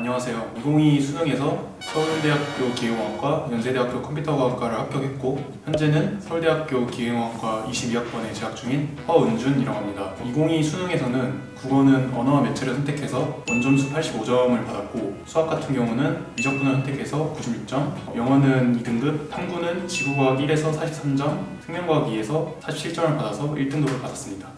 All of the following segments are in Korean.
안녕하세요. 2022 수능에서 서울대학교 기계공학과, 연세대학교 컴퓨터과학과를 합격했고 현재는 서울대학교 기계공학과 22학번에 재학 중인 허은준이라고 합니다. 2022 수능에서는 국어는 언어와 매체를 선택해서 원점수 85점을 받았고 수학 같은 경우는 미적분을 선택해서 96점, 영어는 2등급, 탐구는 지구과학 1에서 43점, 생명과학 2에서 47점을 받아서 1등급을 받았습니다.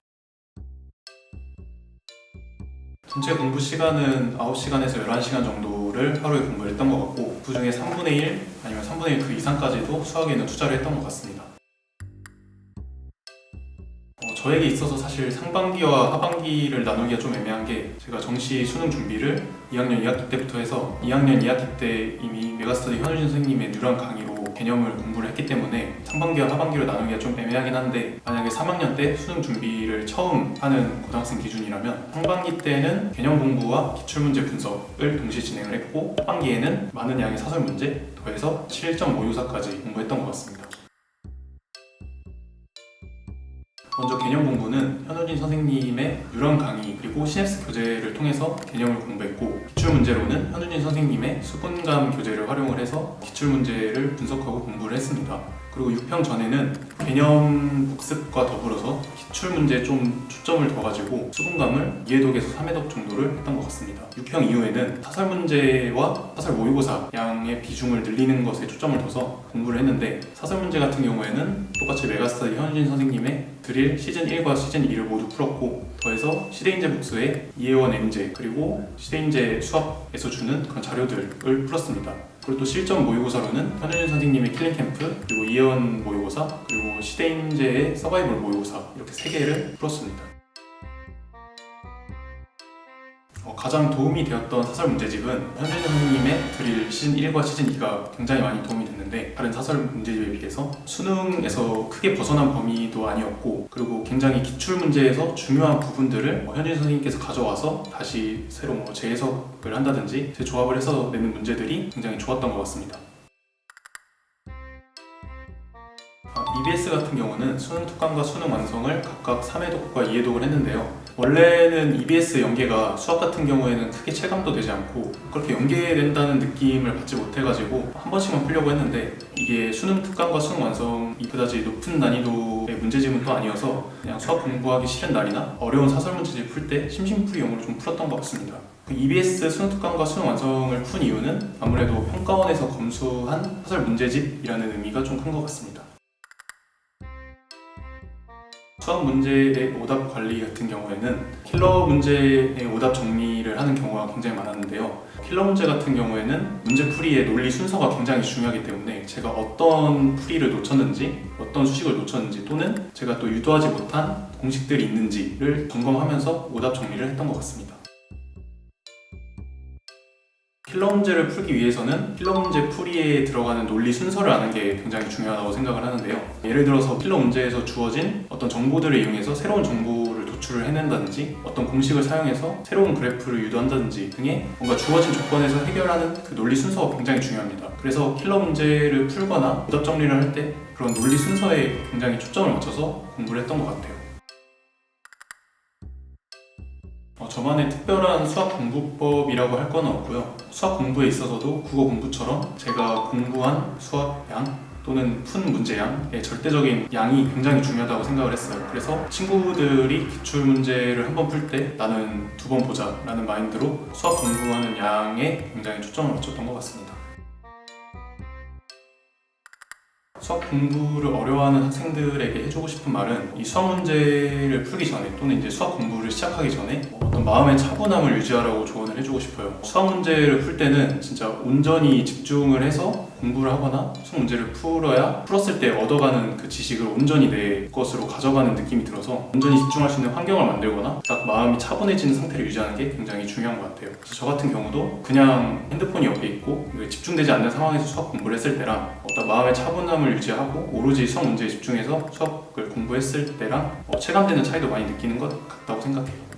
전체 공부 시간은 9시간에서 11시간 정도를 하루에 공부를 했던 것 같고 그 중에 3분의 1 아니면 3분의 1 그 이상까지도 수학에는 투자를 했던 것 같습니다. 저에게 있어서 사실 상반기와 하반기를 나누기가 좀 애매한 게 제가 정시 수능 준비를 2학년 2학기 때부터 해서 2학년 2학기 때 이미 메가스터디 현우진 선생님의 뉴런 강의로 개념을 공부를 했기 때문에 상반기와 하반기로 나누기가 좀 애매하긴 한데 만약에 3학년 때 수능 준비를 처음 하는 고등학생 기준이라면 상반기 때는 개념 공부와 기출문제 분석을 동시에 진행을 했고 하반기에는 많은 양의 사설 문제 더해서 7.5유사까지 공부했던 것 같습니다. 먼저 개념 공부는 현우진 선생님의 뉴런 강의 그리고 시냅스 교재를 통해서 개념을 공부했고 기출 문제로는 현우진 선생님의 수분감 교재를 활용을 해서 기출 문제를 분석하고 공부를 했습니다. 그리고 6평 전에는 개념 복습과 더불어서 기출 문제에 좀 초점을 둬가지고 수분감을 2회독에서 3회독 정도를 했던 것 같습니다. 6평 이후에는 사설 문제와 사설 모의고사 양의 비중을 늘리는 것에 초점을 둬서 공부를 했는데 사설 문제 같은 경우에는 똑같이 메가스터디 현우진 선생님의 드릴 시즌 1과 시즌 2를 모두 풀었고 더해서 시대인재 복수의 이해원 M제 그리고 시대인재 수학에서 주는 그런 자료들을 풀었습니다. 그리고 또 실전 모의고사로는 현우진 선생님의 킬링캠프 그리고 이해원 모의고사 그리고 시대인재의 서바이벌 모의고사 이렇게 3개를 풀었습니다. 가장 도움이 되었던 사설 문제집은 현우진 선생님의 드릴 시즌 1과 시즌 2가 굉장히 많이 도움이 됐는데 다른 사설 문제집에 비해서 수능에서 크게 벗어난 범위도 아니었고 그리고 굉장히 기출 문제에서 중요한 부분들을 현우진 선생님께서 가져와서 다시 새로 재해석을 한다든지 재조합을 해서 내는 문제들이 굉장히 좋았던 것 같습니다. EBS 같은 경우는 수능 특강과 수능 완성을 각각 3회독과 2회독을 했는데요. 원래는 EBS 연계가 수학 같은 경우에는 크게 체감도 되지 않고 그렇게 연계된다는 느낌을 받지 못해가지고 한 번씩만 풀려고 했는데 이게 수능 특강과 수능 완성이 그다지 높은 난이도의 문제집은 또 아니어서 그냥 수학 공부하기 싫은 날이나 어려운 사설 문제집 풀 때 심심풀이용으로 좀 풀었던 것 같습니다. EBS 수능 특강과 수능 완성을 푼 이유는 아무래도 평가원에서 검수한 사설 문제집이라는 의미가 좀 큰 것 같습니다. 수학 문제의 오답 관리 같은 경우에는 킬러 문제의 오답 정리를 하는 경우가 굉장히 많았는데요. 킬러 문제 같은 경우에는 문제 풀이의 논리 순서가 굉장히 중요하기 때문에 제가 어떤 풀이를 놓쳤는지 어떤 수식을 놓쳤는지 또는 제가 또 유도하지 못한 공식들이 있는지를 점검하면서 오답 정리를 했던 것 같습니다. 킬러 문제를 풀기 위해서는 킬러 문제 풀이에 들어가는 논리 순서를 아는 게 굉장히 중요하다고 생각을 하는데요. 예를 들어서 킬러 문제에서 주어진 어떤 정보들을 이용해서 새로운 정보를 도출을 해낸다든지 어떤 공식을 사용해서 새로운 그래프를 유도한다든지 등의 뭔가 주어진 조건에서 해결하는 그 논리 순서가 굉장히 중요합니다. 그래서 킬러 문제를 풀거나 오답 정리를 할 때 그런 논리 순서에 굉장히 초점을 맞춰서 공부를 했던 것 같아요. 저만의 특별한 수학 공부법이라고 할 건 없고요. 수학 공부에 있어서도 국어 공부처럼 제가 공부한 수학 양 또는 푼 문제 양의 절대적인 양이 굉장히 중요하다고 생각을 했어요. 그래서 친구들이 기출 문제를 한 번 풀 때 나는 2번 보자 라는 마인드로 수학 공부하는 양에 굉장히 초점을 맞췄던 것 같습니다. 수학 공부를 어려워하는 학생들에게 해주고 싶은 말은 이 수학 문제를 풀기 전에 또는 이제 수학 공부를 시작하기 전에 어떤 마음의 차분함을 유지하라고 조언을 해주고 싶어요. 수학 문제를 풀 때는 진짜 온전히 집중을 해서 공부를 하거나 수학 문제를 풀었을 때 얻어가는 그 지식을 온전히 내 것으로 가져가는 느낌이 들어서 온전히 집중할 수 있는 환경을 만들거나 딱 마음이 차분해지는 상태를 유지하는 게 굉장히 중요한 것 같아요. 그래서 저 같은 경우도 그냥 핸드폰이 옆에 있고 집중되지 않는 상황에서 수학 공부를 했을 때랑 어떤 마음의 차분함을 유지하고 오로지 수학 문제에 집중해서 수학을 공부했을 때랑 체감되는 차이도 많이 느끼는 것 같다고 생각해요.